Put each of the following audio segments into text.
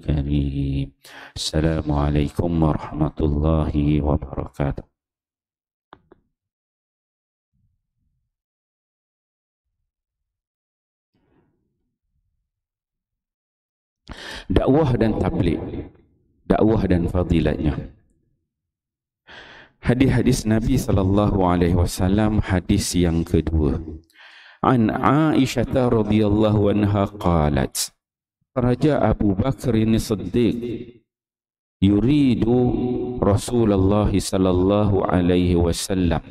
الكريم. السلام عليكم ورحمة الله وبركاته. Dakwah dan tabligh, dakwah dan fadilatnya. Hadis-hadis Nabi sallallahu alaihi wasallam, hadis yang kedua. An Aisyah radhiyallahu anha qalat, raja Abu Bakr as-Siddiq yuridu Rasulullah sallallahu alaihi wasallam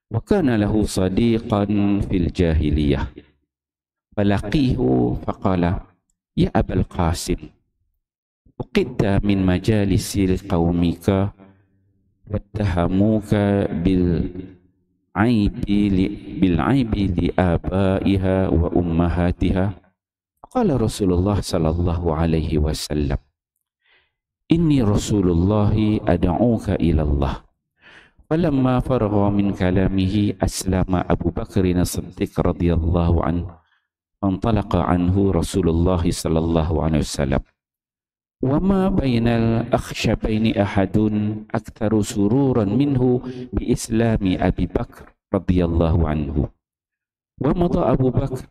wa kana lahu sadiqan fil jahiliyah falaqihu faqala ya Abul Qasim uqidta min majalisil qaumika wattahamuka bil aibi li abaiha wa ummahatiha. Qala Rasulullah sallallahu alaihi wasallam inni Rasulullah ad'uka ila Allah. Falamma faragha min kalamihi aslama Abu Bakr as-Siddiq radhiyallahu anhu. Fantalaqa anhu Rasulullah sallallahu alaihi wasallam. Wa ma bainal akhshabaini ahadun aktharu sururan minhu bi islami Abi Bakr radhiyallahu anhu. Wa madha Abu Bakr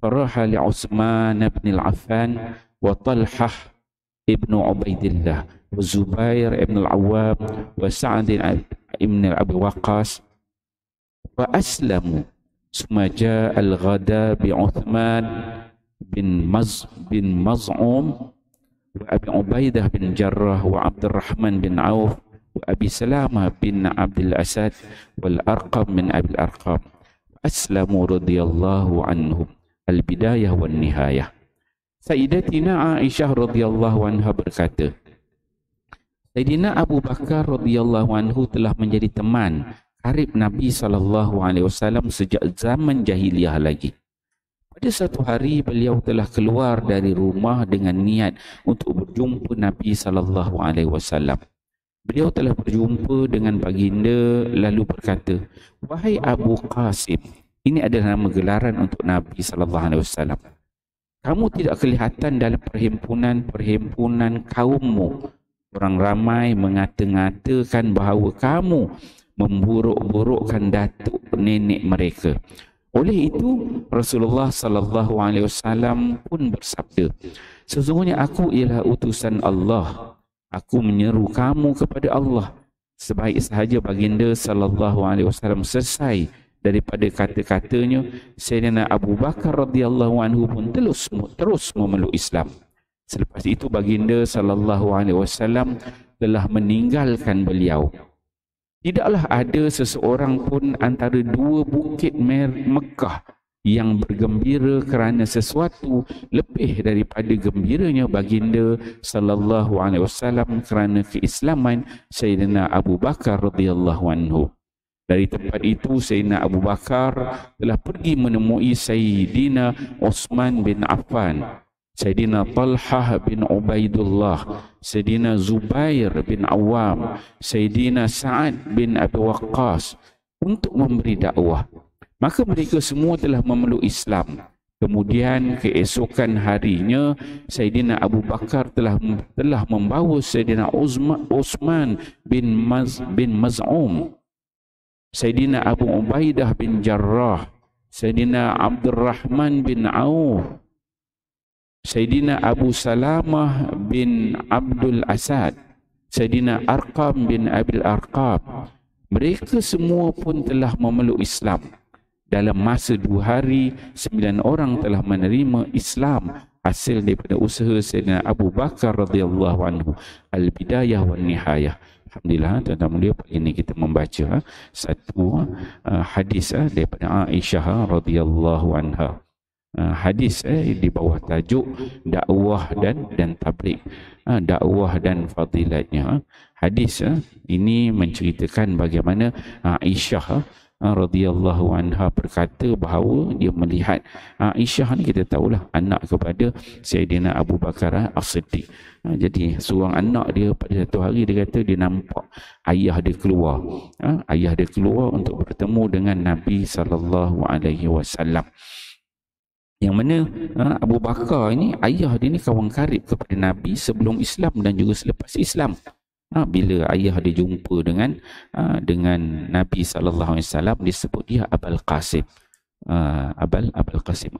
faraha li Utsman bin al-Affan wa Talhah ibn Ubaidillah wa Zubair ibn al-Awwam wa Sa'd ibn Abi Waqqas wa aslamu. Summa jaa al-ghada bi Uthman bin Maz'um wa Abi Ubaidah bin Jarrah wa Abdurrahman bin Auf wa Abi Salamah bin Abdul Asad wal Arqam bin Abi al-Arqam. Aslamu radhiyallahu anhum. Al-Bidayah wan Nihayah. Sayyidatina Aisyah radhiyallahu anha berkata, Sayyidina Abu Bakar radhiyallahu anhu telah menjadi teman karib Nabi SAW sejak zaman jahiliyah lagi. Pada satu hari beliau telah keluar dari rumah dengan niat untuk berjumpa Nabi SAW. Beliau telah berjumpa dengan baginda lalu berkata, wahai Abu Qasim, ini adalah nama gelaran untuk Nabi SAW. Kamu tidak kelihatan dalam perhimpunan kaummu. Orang ramai mengata-ngatakan bahawa kamu memburuk-burukkan datuk nenek mereka. Oleh itu Rasulullah sallallahu alaihi wasallam pun bersabda, sesungguhnya aku ialah utusan Allah. Aku menyeru kamu kepada Allah. Sebaik sahaja baginda sallallahu alaihi wasallam selesai daripada kata-katanya, Sayyidina Abu Bakar radhiyallahu anhu pun terus memeluk Islam. Selepas itu baginda sallallahu alaihi wasallam telah meninggalkan beliau. Tidaklah ada seseorang pun antara dua bukit Mekah yang bergembira kerana sesuatu lebih daripada gembiranya baginda sallallahu alaihi wasallam kerana keislaman Sayyidina Abu Bakar radhiyallahu anhu. Dari tempat itu Sayyidina Abu Bakar telah pergi menemui Sayyidina Utsman bin Affan, Sayyidina Talhah bin Ubaidullah, Sayyidina Zubair bin Awam, Sayyidina Sa'ad bin Abi Waqqas untuk memberi dakwah. Maka mereka semua telah memeluk Islam. Kemudian keesokan harinya Sayyidina Abu Bakar telah membawa Sayyidina Utsman bin Maz'um, Sayyidina Abu Ubaidah bin Jarrah, Sayyidina Abdurrahman bin Auf, Sayyidina Abu Salamah bin Abdul Asad, Sayyidina Arqam bin Abil Arqam. Mereka semua pun telah memeluk Islam. Dalam masa 2 hari, 9 orang telah menerima Islam hasil daripada usaha Sayyidina Abu Bakar radhiyallahu anhu. Al-Bidayah wan Nihayah. Alhamdulillah, tuan-tuan mulia, ini kita membaca satu hadis daripada Aisyah radhiyallahu anha. Hadis di bawah tajuk dakwah dan tabligh, dakwah dan fadilatnya. Hadis ini menceritakan bagaimana Aisyah radhiyallahu anha berkata bahawa dia melihat Aisyah ni, kita tahulah, anak kepada Sayyidina Abu Bakar As-Siddiq. Jadi seorang anak dia pada satu hari dia kata dia nampak ayah dia keluar. Ayah dia keluar untuk bertemu dengan Nabi sallallahu alaihi wasallam. Yang mana Abu Bakar ini, ayah dia ni kawan karib kepada Nabi sebelum Islam dan juga selepas Islam. Bila ayah dia jumpa dengan Nabi SAW, disebut dia Abul Qasim.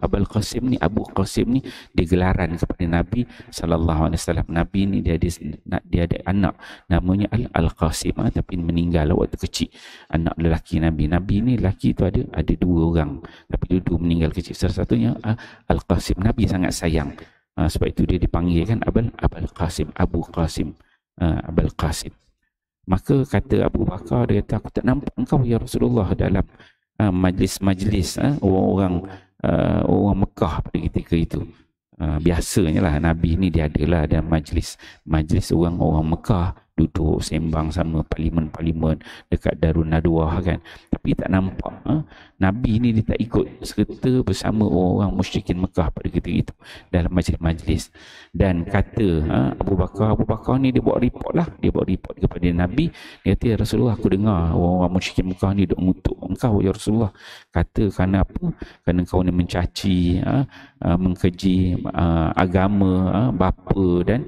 Abul Qasim ni, Abu Qasim ni dia gelaran kepada Nabi SAW. Nabi ni dia ada anak namanya Al-Qasim, tapi meninggal waktu kecil, anak lelaki Nabi. Nabi ni lelaki tu ada dua orang, tapi dua meninggal kecil. Salah satunya Al-Qasim. Nabi sangat sayang, sebab itu dia dipanggil kan Abul Qasim, Abu Qasim, Abul Qasim. Maka kata Abu Bakar, dia kata, aku tak nampak engkau ya Rasulullah dalam majlis-majlis orang Mekah pada ketika itu. Biasanya lah Nabi ni dia adalah dalam majlis orang Mekah, duduk sembang sama parlimen dekat Darun Nadwah kan. Tapi tak nampak Nabi ni dia tak ikut serta bersama orang musyrikin Mekah pada ketika itu dalam majlis-majlis. Dan kata Abu Bakar ni dia buat report kepada Nabi. Dia kata, ya Rasulullah, aku dengar orang musyrikin Mekah ni duk mengutuk engkau ya Rasulullah. Kata kerana apa? Kerana kau ni mencaci, mengkeji agama bapa dan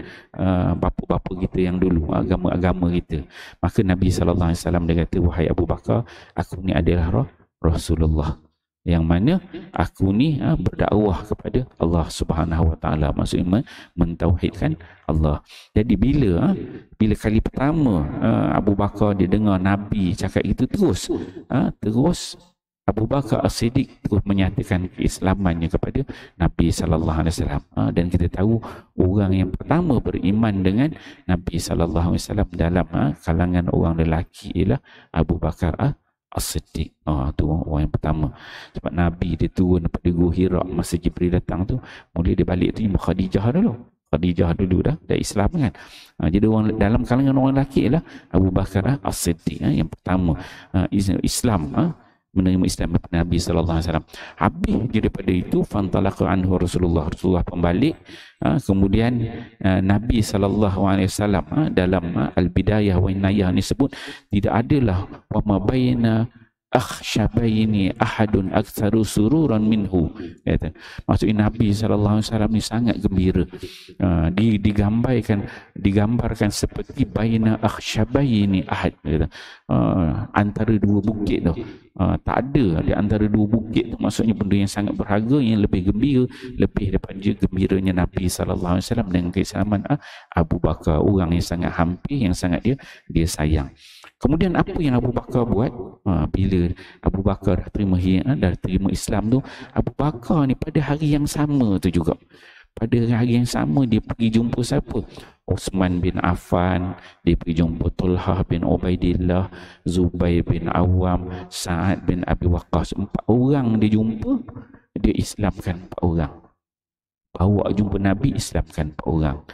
bapa kita yang dulu, agama kita. Maka Nabi SAW dia kata, wahai Abu Bakar, aku ni adalah Rasulullah, yang mana aku ni berdakwah kepada Allah Subhanahu Wa Taala, maksudnya mentauhidkan Allah. Jadi bila kali pertama Abu Bakar dia dengar Nabi cakap itu, terus Abu Bakar As-Siddiq terus menyatakan keislamannya kepada Nabi sallallahu alaihi wasallam. Dan kita tahu orang yang pertama beriman dengan Nabi sallallahu alaihi wasallam dalam kalangan orang lelaki ialah Abu Bakar As-Siddiq. Tu orang yang pertama. Sebab Nabi dia turun daripada Gua Hira masa Jibril datang tu, mula dia balik tu Khadijah dulu dah Islam kan. Jadi orang dalam kalangan orang lelaki ialah Abu Bakar As-Siddiq yang pertama Islam, menerima Islam daripada Nabi sallallahu alaihi wasallam. Habis daripada itu, fantalaqa anhu Rasulullah kembali. Kemudian Nabi sallallahu alaihi wasallam dalam Al-Bidayah wa Nihayah ni sebut, tidak adalah wa ma baina akhshabaini ahadun aktsaru sururan minhu. Maksudnya Nabi sallallahu alaihi wasallam ni sangat gembira. Digambarkan seperti baina akhshabaini ahad, antara dua bukit tu. Tak ada di antara dua bukit tu, maksudnya benda yang sangat berharga, yang lebih gembira, lebih daripada gembiranya Nabi sallallahu alaihi wasallam dengan keislaman Abu Bakar, orang yang sangat hampir, yang sangat dia sayang. Kemudian apa yang Abu Bakar buat? Bila Abu Bakar dah terima Islam tu, Abu Bakar ni pada hari yang sama tu juga, pada hari yang sama dia pergi jumpa siapa? Uthman bin Affan, dia pergi jumpa Talhah bin Ubaidillah, Zubair bin Awam, Sa'ad bin Abi Waqqas. 4 orang dia jumpa, dia Islamkan 4 orang. Bawa jumpa Nabi, Islamkan 4 orang.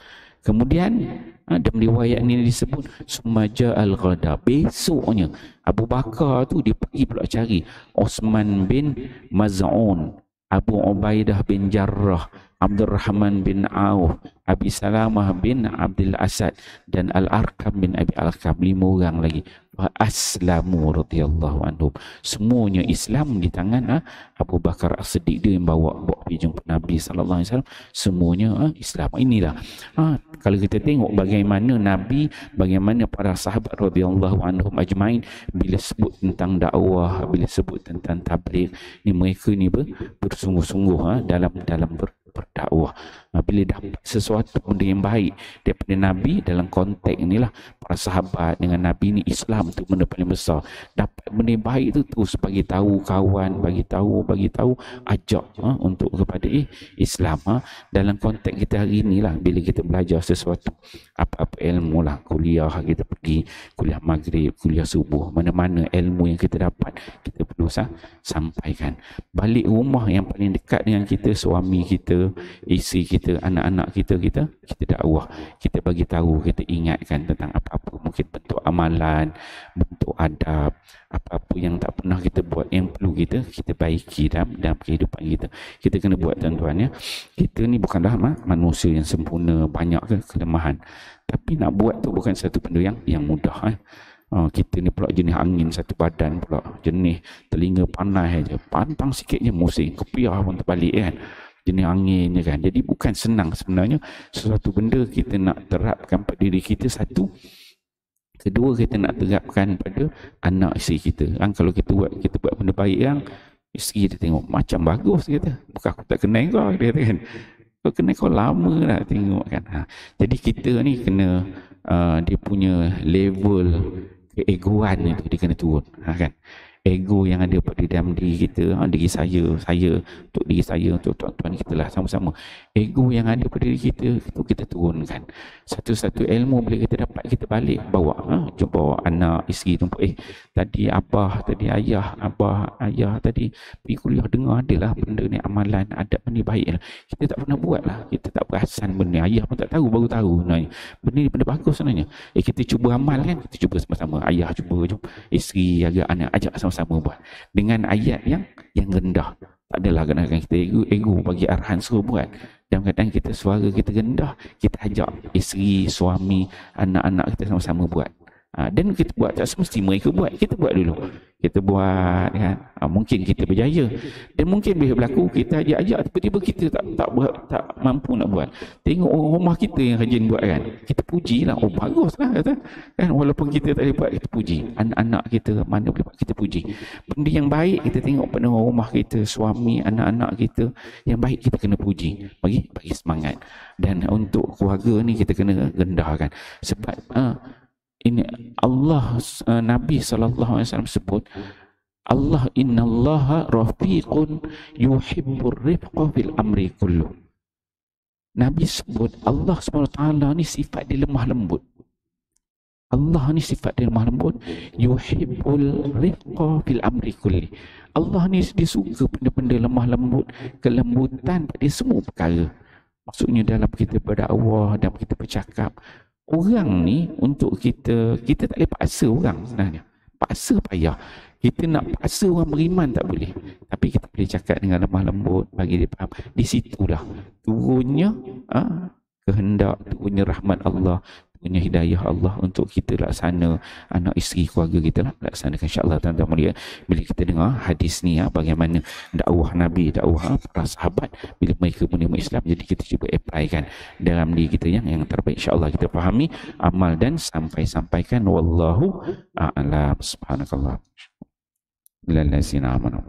Kemudian dalam riwayat ni disebut Sumaja al-Ghada, besoknya Abu Bakar tu dia pergi pula cari Uthman bin Maz'un, Abu Ubaidah bin Jarrah, Abdurrahman bin Auf, Abi Salamah bin Abdul Asad, dan Al-Arqam bin Abi Al-Arqam. 5 orang lagi. Wa aslamu radhiyallahu anhum. Semuanya Islam di tangan Abu Bakar As-Siddiq. Dia yang bawa pergi jumpa Nabi sallallahu alaihi wasallam. Semuanya Islam. Inilah kalau kita tengok bagaimana Nabi, bagaimana para sahabat radhiyallahu anhum ajmain, bila sebut tentang dakwah, bila sebut tentang tabligh, ni mereka ni bersungguh-sungguh dalam berdakwah. Bila dapat sesuatu benda yang baik daripada Nabi, dalam konteks inilah para sahabat dengan Nabi ni, Islam tu benda paling besar. Dapat benda yang baik tu terus bagi tahu kawan, bagi tahu, ajak untuk kepada Islam. Dalam konteks kita hari inilah, bila kita belajar sesuatu, apa-apa ilmu lah, kuliah kita pergi, kuliah maghrib, kuliah subuh, mana-mana ilmu yang kita dapat, kita perlu sampaikan. Balik rumah yang paling dekat dengan kita, suami kita, isteri kita, anak-anak kita dakwah, kita bagi tahu, kita ingatkan tentang apa-apa mungkin bentuk amalan, bentuk adab, apa-apa yang tak pernah kita buat, yang perlu kita baiki dalam kehidupan kita. Kita kena buat, tuan-tuan ya. Kita ni bukanlah manusia yang sempurna, banyak kelemahan, tapi nak buat tu bukan satu benda yang mudah. Kita ni pula jenis angin satu badan, pula jenis telinga panas aja, pantang sikit je musing, kepiah pun terbalik kan. jenis angin je kan. Jadi bukan senang sebenarnya sesuatu benda kita nak terapkan pada diri kita, satu. Kedua, kita nak terapkan pada anak isteri kita kan. Kalau kita buat benda baik kan, isteri dia tengok macam bagus, kata bukan aku tak kenal kau, dia kata kan, kau kenal kau lama dah tengok kan. Jadi kita ni kena dia punya level keegoan itu dia kena turun kan. Ego yang ada pada dalam diri kita, diri saya untuk diri saya, untuk tuan-tuan kita lah sama-sama. Ego yang ada pada diri kita itu kita turunkan. Satu-satu ilmu bila kita dapat, kita balik bawa, bawa anak, isteri tu, tadi abah, tadi ayah, tadi pergi kuliah, dengar adalah benda ni amalan, adab ni baik lah. Kita tak pernah buat lah, kita tak perasan benda, ayah pun tak tahu, baru tahu sebenarnya benda ni benda bagus sebenarnya. Kita cuba amal kan, kita cuba sama-sama, ayah cuba, isteri agak anak ajak sama-sama buat dengan ayat yang rendah. Tak adalah kadang-kadang kita ego bagi arahan suruh buat. Dan kadang kita suara kita rendah, kita ajak isteri, suami, anak-anak kita sama-sama buat. Dan kita buat, tak semesti mereka buat, kita buat dulu. Kita buat kan, mungkin kita berjaya. Dan mungkin bila berlaku kita ajak-ajak, tiba-tiba kita tak mampu nak buat. Tengok orang rumah kita yang rajin buat kan, kita pujilah, oh baguslah kata kan. Walaupun kita tak boleh buat, kita puji. Anak-anak kita mana boleh buat, kita puji. Benda yang baik kita tengok pada orang rumah kita, suami, anak-anak kita yang baik, kita kena puji, bagi semangat. Dan untuk keluarga ni kita kena rendahkan. Sebab ini Allah, Nabi SAW sebut, Allah, innallaha rafiqun yuhibbur rifqa fil amri kullu. Nabi sebut Allah SWT ni sifat dia lemah lembut. Allah ni sifat dia lemah lembut, yuhibbul rifqa fil amri kulli. Allah ni dia suka benda-benda lemah lembut, kelembutan pada semua perkara. Maksudnya dalam kita berdakwah, dalam kita bercakap. Orang ni untuk kita tak boleh paksa orang sebenarnya. Paksa payah. Kita nak paksa orang beriman tak boleh. Tapi kita boleh cakap dengan lemah lembut, bagi dia faham. Di situlah turunnya kehendak, turunnya rahmat Allah, turunnya hidayah Allah untuk kita laksana anak isteri keluarga kita lah, laksanakan insya-Allah tuan-tuan mulia. Bila kita dengar hadis ni bagaimana dakwah Nabi, dakwah para sahabat bila mereka menerima Islam, jadi kita cuba applykan dalam diri kita yang terbaik, insya-Allah kita fahami, amal dan sampaikan. Wallahu a'lam. Subhanakallah. Lillazina amanu.